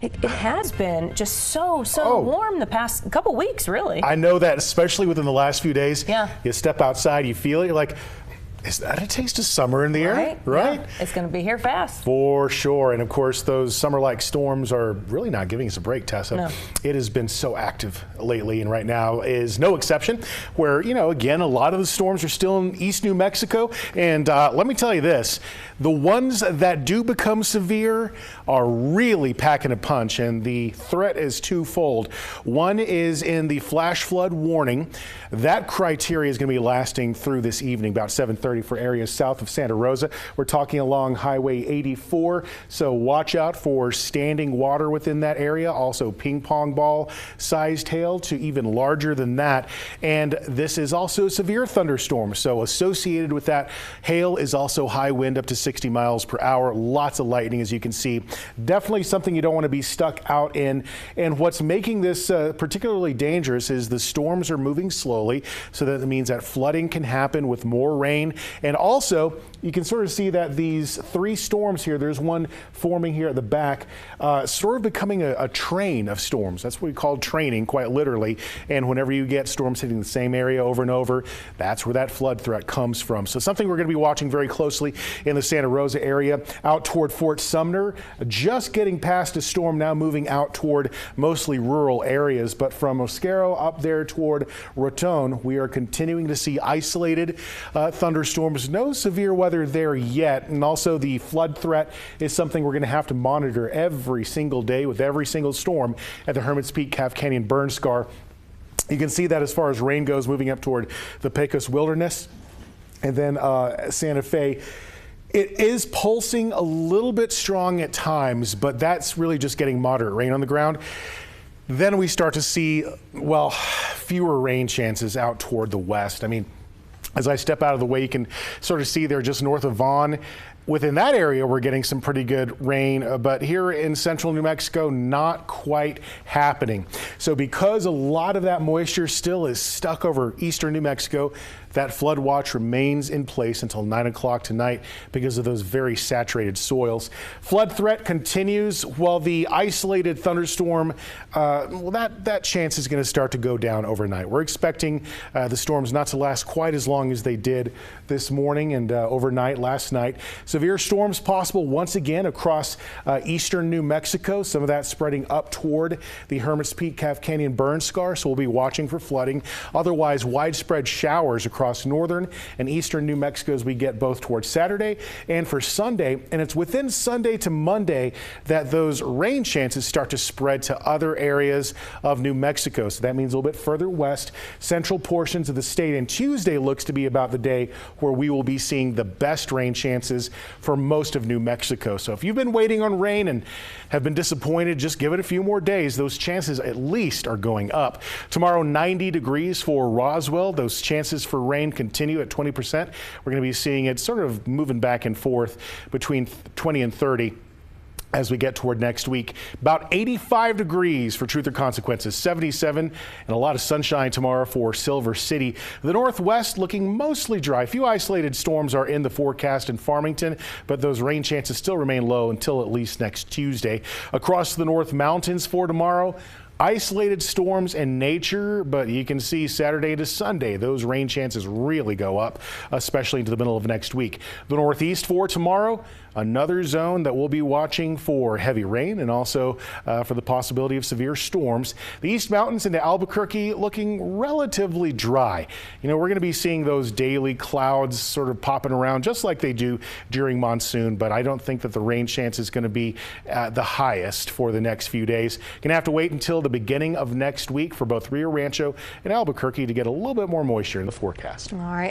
It has been just so warm the past couple weeks, really. I know that, especially within the last few days. Yeah. You step outside, you feel it, you're like, is that a taste of summer in the air? Right? Yeah. It's going to be here fast. For sure. And of course, those summer-like storms are really not giving us a break, Tessa. No. It has been so active lately, and right now is no exception, where, again, a lot of the storms are still in East New Mexico. And let me tell you this, the ones that do become severe are really packing a punch, and the threat is twofold. One is in the flash flood warning. That criteria is going to be lasting through this evening, about 7:30 for areas south of Santa Rosa. We're talking along Highway 84, so watch out for standing water within that area, also ping pong ball sized hail to even larger than that. And this is also a severe thunderstorm, so associated with that hail is also high wind up to 60 miles per hour. Lots of lightning, as you can see. Definitely something you don't want to be stuck out in. And what's making this particularly dangerous is the storms are moving slowly, so that means that flooding can happen with more rain. And also, you can sort of see that these three storms here, there's one forming here at the back, sort of becoming a train of storms. That's what we call training, quite literally. And whenever you get storms hitting the same area over and over, that's where that flood threat comes from. So something we're going to be watching very closely in the Santa Rosa area, out toward Fort Sumner, just getting past a storm, now moving out toward mostly rural areas. But from Oscaro up there toward Raton, we are continuing to see isolated thunderstorms. No severe weather there yet. And also the flood threat is something we're going to have to monitor every single day with every single storm at the Hermit's Peak Calf Canyon burn scar. You can see that as far as rain goes, moving up toward the Pecos Wilderness and then Santa Fe. It is pulsing a little bit strong at times, but that's really just getting moderate rain on the ground. Then we start to see, well, fewer rain chances out toward the west. I mean, as I step out of the way, you can sort of see there just north of Vaughn. Within that area, we're getting some pretty good rain, but here in central New Mexico, not quite happening. So because a lot of that moisture still is stuck over eastern New Mexico, that flood watch remains in place until 9 o'clock tonight because of those very saturated soils. Flood threat continues while the isolated thunderstorm, well, that chance is going to start to go down overnight. We're expecting the storms not to last quite as long as they did this morning and overnight last night. Severe storms possible once again across eastern New Mexico. Some of that spreading up toward the Hermit's Peak Calf Canyon burn scar, so we'll be watching for flooding. Otherwise, widespread showers across northern and eastern New Mexico as we get both towards Saturday and for Sunday. And it's within Sunday to Monday that those rain chances start to spread to other areas of New Mexico. So that means a little bit further west, central portions of the state. And Tuesday looks to be about the day where we will be seeing the best rain chances for most of New Mexico. So if you've been waiting on rain and have been disappointed, just give it a few more days. Those chances at least are going up. Tomorrow, 90 degrees for Roswell. Those chances for rain continue at 20%. We're going to be seeing it sort of moving back and forth between 20 and 30. As we get toward next week. About 85 degrees for Truth or Consequences, 77, and a lot of sunshine tomorrow for Silver City. The Northwest looking mostly dry. A few isolated storms are in the forecast in Farmington, but those rain chances still remain low until at least next Tuesday. Across the North Mountains for tomorrow, isolated storms and nature, but you can see Saturday to Sunday, those rain chances really go up, especially into the middle of next week. The Northeast for tomorrow, another zone that we'll be watching for heavy rain and also for the possibility of severe storms. The East Mountains into Albuquerque looking relatively dry. We're going to be seeing those daily clouds sort of popping around just like they do during monsoon, but I don't think that the rain chance is going to be the highest for the next few days. Going to have to wait until the beginning of next week for both Rio Rancho and Albuquerque to get a little bit more moisture in the forecast. All right.